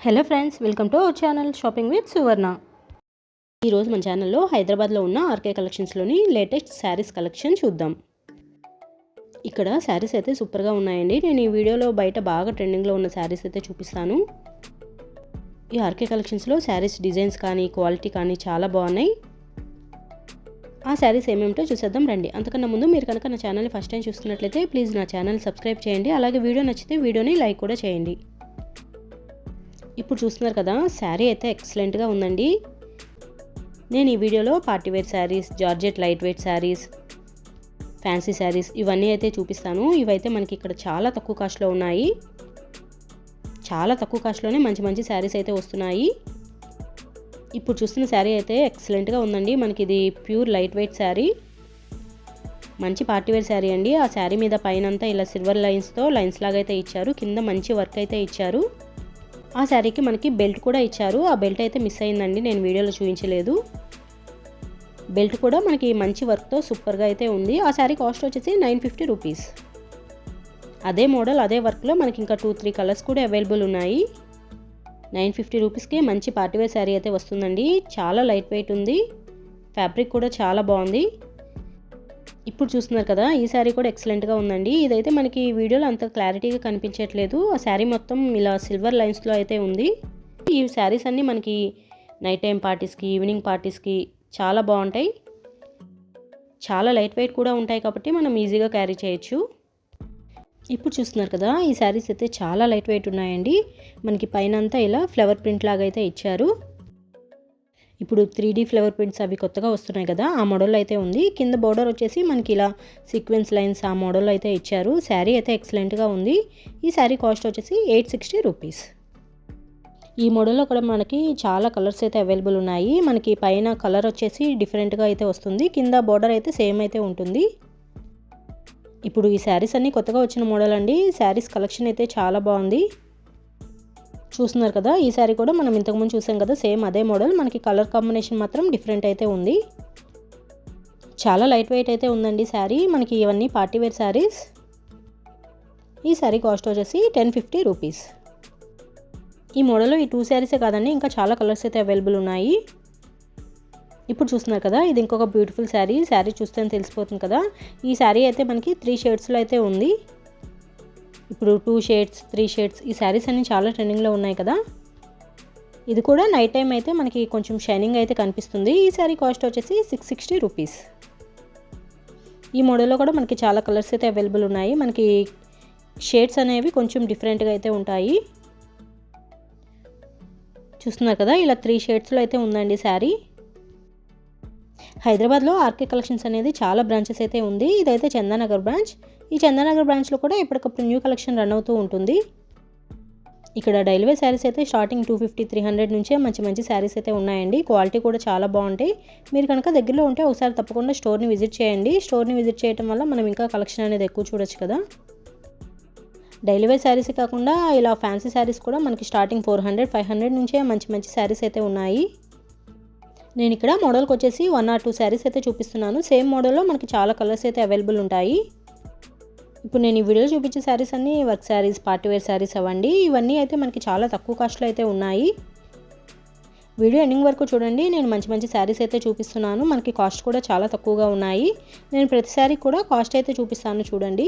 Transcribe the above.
Hello friends, welcome to our channel shopping with Suvarna. ఈరోజు మన ఛానల్లో హైదరాబాద్లో ఉన్న ఆర్కే కలెక్షన్స్లోని లేటెస్ట్ శారీస్ కలెక్షన్ చూద్దాం. ఇక్కడ శారీస్ అయితే సూపర్గా ఉన్నాయండి. నేను ఈ వీడియోలో బయట బాగా ట్రెండింగ్లో ఉన్న శారీస్ అయితే చూపిస్తాను. ఈ ఆర్కే కలెక్షన్స్లో శారీస్ డిజైన్స్ కానీ క్వాలిటీ కానీ చాలా బాగున్నాయి. ఆ శారీస్ ఏమేమిటో చూసేద్దాం రండి. అంతకన్నా ముందు మీరు కనుక నా ఛానల్ని ఫస్ట్ టైం చూస్తున్నట్లయితే ప్లీజ్ నా ఛానల్ సబ్స్క్రైబ్ చేయండి. అలాగే వీడియో నచ్చితే వీడియోని లైక్ కూడా చేయండి. ఇప్పుడు చూస్తున్నారు కదా, శారీ అయితే ఎక్సలెంట్గా ఉందండి. నేను ఈ వీడియోలో party wear sarees, georgette light weight sarees, fancy sarees ఇవన్నీ అయితే చూపిస్తాను. ఇవైతే మనకి ఇక్కడ చాలా తక్కువ కాస్ట్లో ఉన్నాయి. చాలా తక్కువ కాస్ట్లోనే మంచి మంచి శారీస్ అయితే వస్తున్నాయి. ఇప్పుడు చూస్తున్న శారీ అయితే ఎక్సలెంట్గా ఉందండి. మనకి ఇది ప్యూర్ లైట్ వెయిట్ శారీ, మంచి పార్టీవేర్ శారీ అండి. ఆ శారీ మీద పైనంతా ఇలా సిల్వర్ లైన్స్ లాగా అయితే ఇచ్చారు. కింద మంచి వర్క్ అయితే ఇచ్చారు. ఆ శారీకి మనకి బెల్ట్ కూడా ఇచ్చారు. ఆ బెల్ట్ అయితే మిస్ అయిందండి, నేను వీడియోలో చూపించలేదు. బెల్ట్ కూడా మనకి మంచి వర్క్తో సూపర్గా అయితే ఉంది. ఆ శారీ కాస్ట్ వచ్చేసి 950 రూపీస్. అదే మోడల్ అదే వర్క్లో మనకి ఇంకా 2-3 కలర్స్ కూడా అవైలబుల్ ఉన్నాయి. 950 రూపీస్కి మంచి పార్టీవేర్ శారీ అయితే వస్తుందండి. చాలా లైట్ వెయిట్ ఉంది, ఫ్యాబ్రిక్ కూడా చాలా బాగుంది. ఇప్పుడు చూస్తున్నారు కదా, ఈ శారీ కూడా ఎక్సలెంట్గా ఉందండి. ఇదైతే మనకి వీడియోలో అంత క్లారిటీగా కనిపించట్లేదు. ఆ శారీ మొత్తం ఇలా సిల్వర్ లైన్స్లో అయితే ఉంది. ఈ శారీస్ అన్నీ మనకి నైట్ టైం పార్టీస్కి, ఈవినింగ్ పార్టీస్కి చాలా బాగుంటాయి. చాలా లైట్ వెయిట్ కూడా ఉంటాయి కాబట్టి మనం ఈజీగా క్యారీ చేయొచ్చు. ఇప్పుడు చూస్తున్నారు కదా, ఈ శారీస్ అయితే చాలా లైట్ వెయిట్ ఉన్నాయండి. మనకి పైన అంతా ఇలా ఫ్లవర్ ప్రింట్ లాగా అయితే ఇచ్చారు. ఇప్పుడు 3D ఫ్లవర్ ప్రింట్స్ అవి కొత్తగా వస్తున్నాయి కదా, ఆ మోడల్ అయితే ఉంది. కింద బోర్డర్ వచ్చేసి మనకి ఇలా సీక్వెన్స్ లైన్స్ ఆ మోడల్ అయితే ఇచ్చారు. శారీ అయితే ఎక్సలెంట్గా ఉంది. ఈ శారీ కాస్ట్ వచ్చేసి 860 రూపీస్. ఈ మోడల్లో కూడా మనకి చాలా కలర్స్ అయితే అవైలబుల్ ఉన్నాయి. మనకి పైన కలర్ వచ్చేసి డిఫరెంట్గా అయితే వస్తుంది, కింద బోర్డర్ అయితే సేమ్ అయితే ఉంటుంది. ఇప్పుడు ఈ శారీస్ అన్నీ కొత్తగా వచ్చిన మోడల్ అండి. శారీస్ కలెక్షన్ అయితే చాలా బాగుంది. చూస్తున్నారు కదా, ఈ శారీ కూడా మనం ఇంతకుముందు చూసాం కదా, సేమ్ అదే మోడల్. మనకి కలర్ కాంబినేషన్ మాత్రం డిఫరెంట్ అయితే ఉంది. చాలా లైట్ వెయిట్ అయితే ఉందండి శారీ. మనకి ఇవన్నీ పార్టీవేర్ శారీస్. ఈ శారీ కాస్ట్ వచ్చేసి 1050 రూపీస్. ఈ మోడల్లో ఈ 2 శారీసే కాదండి, ఇంకా చాలా కలర్స్ అయితే అవైలబుల్ ఉన్నాయి. ఇప్పుడు చూస్తున్నారు కదా, ఇది ఇంకొక బ్యూటిఫుల్ శారీ. శారీ చూస్తే తెలిసిపోతుంది కదా. ఈ శారీ అయితే మనకి 3 షేడ్స్లో అయితే ఉంది. ఇప్పుడు 2 షేడ్స్, 3 షేడ్స్ ఈ శారీస్ అన్నీ చాలా ట్రెండింగ్లో ఉన్నాయి కదా. ఇది కూడా నైట్ టైం అయితే మనకి కొంచెం షైనింగ్ అయితే కనిపిస్తుంది. ఈ శారీ కాస్ట్ వచ్చేసి 660 రూపీస్. ఈ మోడల్లో కూడా మనకి చాలా కలర్స్ అయితే అవైలబుల్ ఉన్నాయి. మనకి షేడ్స్ అనేవి కొంచెం డిఫరెంట్గా అయితే ఉంటాయి. చూస్తున్నారు కదా, ఇలా 3 షేడ్స్లో అయితే ఉందండి శారీ. హైదరాబాద్లో ఆర్కే కలెక్షన్స్ అనేది చాలా బ్రాంచెస్ అయితే ఉంది. ఇదైతే చందానగర్ బ్రాంచ్. ఈ చందానగర్ బ్రాంచ్లో కూడా ఎప్పటికప్పుడు న్యూ కలెక్షన్ రన్ అవుతూ ఉంటుంది. ఇక్కడ డైలీ వేర్ శారీస్ అయితే స్టార్టింగ్ 250-300 నుంచే మంచి మంచి శారీస్ అయితే ఉన్నాయండి. క్వాలిటీ కూడా చాలా బాగుంటాయి. మీరు కనుక దగ్గరలో ఉంటే ఒకసారి తప్పకుండా స్టోర్ని విజిట్ చేయండి. స్టోర్ని విజిట్ చేయడం వల్ల మనం ఇంకా కలెక్షన్ అనేది ఎక్కువ చూడొచ్చు కదా. డైలీ వేర్ శారీస్ కాకుండా ఇలా ఫ్యాన్సీ శారీస్ కూడా మనకి స్టార్టింగ్ 400-500 నుంచే మంచి మంచి శారీస్ అయితే ఉన్నాయి. నేను ఇక్కడ మోడల్కి వచ్చేసి 1 or 2 శారీస్ అయితే చూపిస్తున్నాను. సేమ్ మోడల్లో మనకి చాలా కలర్స్ అయితే అవైలబుల్ ఉంటాయి. ఇప్పుడు నేను ఈ వీడియోలో చూపించే శారీస్ అన్నీ వర్క్ శారీస్, పార్టీవేర్ శారీస్ అవ్వండి. ఇవన్నీ అయితే మనకి చాలా తక్కువ కాస్ట్లో అయితే ఉన్నాయి. వీడియో ఎండింగ్ వరకు చూడండి. నేను మంచి మంచి శారీస్ అయితే చూపిస్తున్నాను. మనకి కాస్ట్ కూడా చాలా తక్కువగా ఉన్నాయి. నేను ప్రతి శారీ కూడా కాస్ట్ అయితే చూపిస్తాను చూడండి.